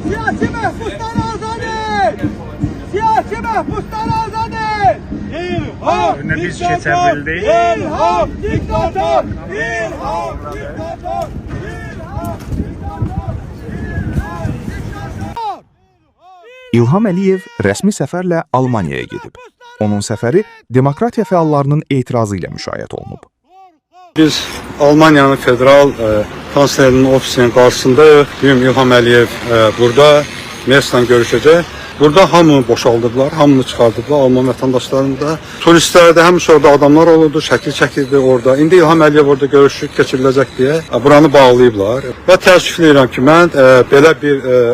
Siyasi mahpuslar azad et! Siyasi mahpuslar azad et! Önüne biz geçebildik. İlham diktatör! İlham diktatör! İlham Əliyev rəsmi səfərlə Almaniyaya gedib. Onun səfəri demokratiya fəallarının etirazı ilə müşayiət olunub. Biz Almaniyanın federal kanslerinin ofisinin qarşısındayıq. Bugün İlham Əliyev burada Mers'la görüşəcək. Burada hamını boşaldıblar, hamını çıxardıblar Alman vətəndaşlarını da. Turistlər də həmişə orada adamlar olurdu, şəkil çəkirdi orada. İndi İlham Əliyev orada görüşü keçiriləcək deyə buranı bağlayıblar. Və təəssüfləyirəm ki, mən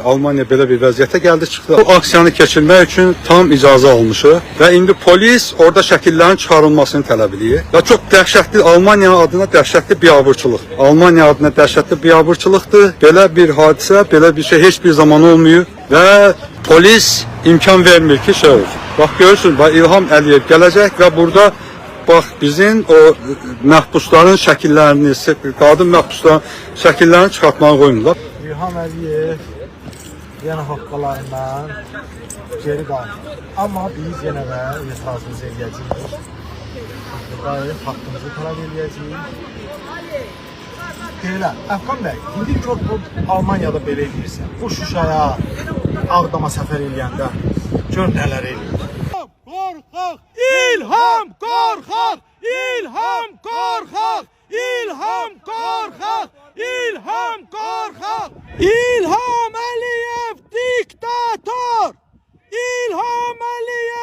Almaniya belə bir vəziyyətə gəldi çıxdı. Bu aksiyanı keçirmək üçün tam icazə almışıq və indi polis orada şəkillərin çıxarılmasını tələb edir. Və çox dəhşətli, Almaniya adına dəhşətli biabırçılıq. Almaniya adına dəhşətli biabırçılıqdır. Belə bir hadisə, belə bir şey heç bir zaman olmuyor və polis imkan vermir ki, şey olsun. Bax görürsünüz, bax İlham Əliyev gələcək və burada bax bizim o məhbusların şəkillərini, qadın məhbusların şəkillərini çıxartmağı qoymurlar. İlham Əliyev yenə haqqlarından geri qalır. Amma biz yenə də etirazımızı eləyəcəyik. Haqqımızı tələb eləyəcəyik. Belə, Əfqan bəy, indi gör bu Almaniyada belə edirsən. Bu Şuşaya, Ağdama səfər eləyəndə gör nələr eləyir. Korkak! İlham korkak! İlham korkak! İlham korkak! İlham korkak! İlham Əliyev diktatör! İlham Əliyev